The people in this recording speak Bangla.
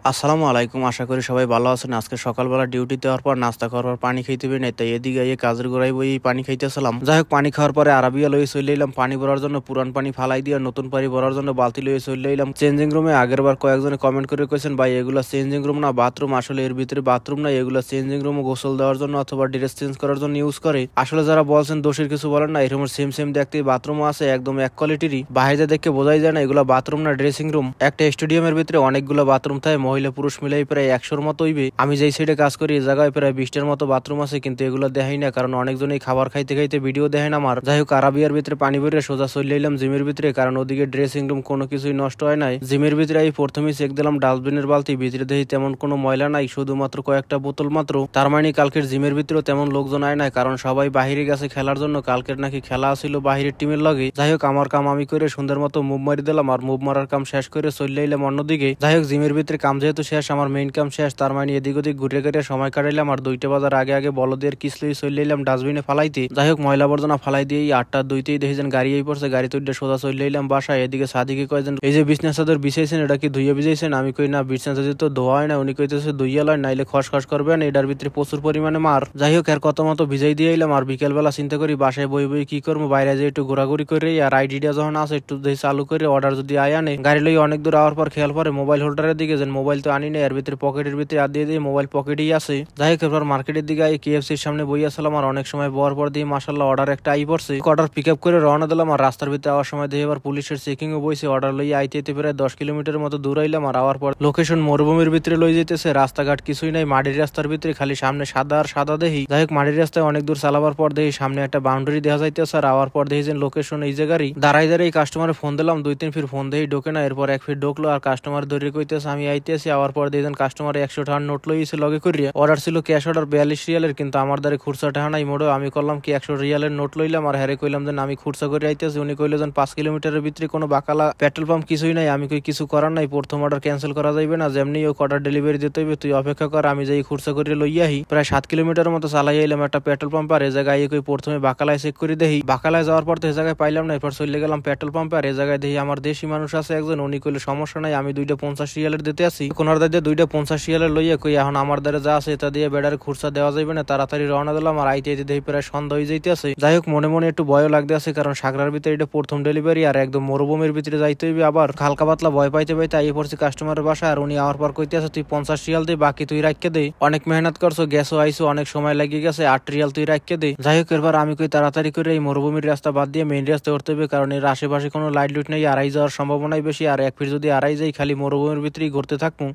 আসসালামু আলাইকুম। আশা করি সবাই ভালো আছেন। আজকে সকালবেলা ডিউটিতে যাওয়ার পর নাস্তা করার পর পানি খাইতে পারি নাই, তাই এদিকে এই কাজের গোড়ায় বই পানি খাইতেছিলাম। যাই হোক, পানি খাওয়ার পরে আরাবিয়া লয়ে চলে এলাম পানি ভরার জন্য। পুরান পানি ফালাই দিয়ে নতুন পানি ভরার জন্য বালতি লয়ে চলে এলাম চেঞ্জিং রুমে। আগের বার কয়েকজনে কমেন্ট করে কইছেন, ভাই এগুলো চেঞ্জিং রুম না বাথরুম। আসলে এর ভিতরে বাথরুম নাই, এগুলো চেঞ্জিং রুম গোসল দেওয়ার জন্য অথবা ড্রেস চেঞ্জ করার জন্য ইউজ করে। আসলে যারা বলছেন দোষের কিছু বলেন না, এরকম সেম সেম দেখতে বাথরুমও আছে, একদম এক কোয়ালিটিরই। বাইরে দেখে বোঝাই যায় না এগুলো বাথরুম না ড্রেসিং রুম। একটা স্টেডিয়ামের ভিতরে অনেকগুলো বাথরুম থাকে, মহিলা পুরুষ মিলাই প্রায় 100-র মতো হইবে। আমি যেই সাইডে কাজ করি এই জায়গায় প্রায় 20টার মতো বাথরুম আছে, কিন্তু এগুলো দেখাই না, কারণ অনেকজনই খাবার খাইতে খাইতে ভিডিও দেখেন আমার। যাই হোক, আরাবিয়ার ভিতরে পানি ভরে সোজা চলে এলাম জিমের ভিতরে, কারণ ওদিকে ড্রেসিং রুম কোনো কিছুই নষ্ট হয় নাই। জিমের ভিতরে এই প্রথমেই চেক দিলাম ডাস্টবিনের বালতি, ভিতরে দেখি তেমন কোনো ময়লা নাই, শুধুমাত্র কয়েকটা বোতল মাত্র। তার মানে কালকের জিমের ভিতরেও তেমন লোকজন আয় নাই, কারণ সবাই বাহিরে গেছে খেলার জন্য। কালকের নাকি খেলা ছিল বাহিরের টিমের লগে। যাই হোক, আমার কাম আমি করে সুন্দর মতো মুভ মারি দিলাম, আর মুভ মারার কাম শেষ করে চলে এলাম অন্যদিকে। যাই হোক, জিমের ভিতরে কাম যেহেতু শেষ, আমার মেইন কাম শেষ, তার মানে এদিক ওদিক ঘুরে ঘুরে সময় কাটাইলাম। আর 2টা বাজার আগে আগে বলদের কিসলই চলে এলাম ডাস্টবিনে ফালাইতে। যাই হোক, ময়লা আবর্জনা ফালাই দিয়ে 8টা 2তেই দেখেছেন গাড়ি এই পড়ছে, গাড়ি তুইটা সোজা চলে এলাম বাসায়। এদিকে সাদিকে কয়েছেন, এই যে বিছনা চাদর বিছাইছেন এটা কি ধুইয়া ভিজাইছেন? আমি কই না, বিছনা চাদর তো ধোয়া হয় না। উনি কইতেছে ধুইয়া লয়, নাইলে খসখস করবেন, এটার ভিতরে প্রচুর পরিমাণে মার। যাই হোক, এর কত মতো ভিজাই দিয়ে এলাম। আর বিকেল বেলা চিন্তা করি বাসায় বই বই কি করবো, বাইরে যে একটু ঘোরাঘুরি করে আর আইডিয়া যখন আছে একটু চালু করে অর্ডার যদি আনে। গাড়ি লই অনেক দূর আওয়ার পর খেয়াল পরে মোবাইল হোল্ডারের দিকে যেন, মোবাইল তো আনি না, এর ভিতরে পকেটের ভিতরে আর দিয়ে দিয়ে মোবাইল পকেটেই আছে। যাই হোক, এরপর মার্কেটের দিকে কেএফসির সামনে বই আসলাম। আর অনেক সময় বর পর দিয়ে মাসাল্লাহ অর্ডার একটা আই পড়ছে। অর্ডার পিক আপ করে রওনা দিলাম। আর রাস্তার ভিতরে আওয়ার সময় দিয়ে এবার পুলিশের চেকিং ও বইছে। অর্ডার লইয়া আইতে প্রায় 10 কিলোমিটারের মতো দূর আইলাম। আর আওয়ার পর লোকেশন মরুভূমির ভিতরে লই যেতেছে, রাস্তাঘাট কিছুই নাই, মাটির রাস্তার ভিতরে খালি সামনে সাদা আর সাদা দেখি। যাই হোক, মাটির রাস্তায় অনেক দূর চালাবার পর দেখি সামনে একটা বাউন্ডারি দেখা যাইতেছে। আর আওয়ার পর দেখি যে লোকেশন এই জায়গারই। দাঁড়াই দাঁড়াই কাস্টমারে ফোন দিলাম 2-3 ফির, ফোন দেখি ঢোকে না। এরপর 1 ফির ঢোকলো, আর কাস্টমার ধরে কইতেছে আমি আইতেছি। আওয়ার পর দেখেন কাস্টমার 100 টাকার নোট লইছে লগে করিয়া। অর্ডার ছিল ক্যাশ অর্ডার 42 রিয়ালের, কিন্তু আমার দ্বারা খুরসা টাকা নাই মোড়ো। আমি করলাম কি 100 রিয়ালের নোট লইলাম, আর হ্যারে কইলাম যে আমি খুরসা করে আইতেছি। উনি কইলো যে 5 কিলোমিটারের ভিতরে কোনো বাকালা পেট্রোল পাম্প কিছুই নাই। আমি কই কিছু করার নাই, প্রথম অর্ডার ক্যান্সেল করা যাইবে না, যেমনি ও অর্ডার ডেলিভারি দিতে হইবে, তুই অপেক্ষা কর, আমি যাই খুরসা করে লইয়াহি। প্রায় 7 কিলোমিটারের মতো চালাই আইলাম একটা পেট্রোল পাম্প। আর এ জায়গায় কই প্রথমে বাকালায় চেক করে দেখি, বাকালায় যাওয়ার পর তো এ জায়গায় পাইলাম না। এরপর চলে গেলাম পেট্রোল পাম্পে। আর এ জায়গায় দেখি আমার দেশি মানুষ আছে একজন, উনি কইলো সমস্যা নাই, আমি 2টা 50 রিয়ালের দিতে আসি। কোনার দাঁড়িয়ে 2টা 50 রিয়ালের লইয়া কই এখন আমার দ্বারা যা আছে এটা দিয়ে বেড়ার খুরসা দেওয়া যাইবে না। তাড়াতাড়ি রওনা দিলাম। আর আইতে আইতে দেখি প্রায় সন্ধ্যা হয়ে যাইতে আছে। যাই হোক, মনে মনে একটু ভয়ও লাগতে আছে, কারণ সাগরার ভিতরে এটা প্রথম ডেলিভারি, আর একদম মরুভূমির ভিতরে যাইতে হইবে। আবার হালকা পাতলা ভয় পাইতে পাইতে আই পড়ছি কাস্টমারের বাসায়। আর উনি আমার পর কইতে আছে তুই 50 রিয়াল দে, বাকি তুই রাখকে দে, অনেক মেহনত করছো, গেছো আইসো, অনেক সময় লাগিয়ে গেছে, 8 রিয়াল তুই রাখকে দে। যাই হোক, এবার আমি কই তাড়াতাড়ি করে এই মরুভূমির রাস্তা বাদ দিয়ে মেইন রাস্তা উঠতে হবে, কারণ এর আশেপাশে কোনো লাইট লুট নেই, আড়াই যাওয়ার সম্ভাবনাই বেশি। আর 1 ফিট যদি আড়াই যাই খালি মরুভূমির ভিতরেই ঘুরতে থাকবো।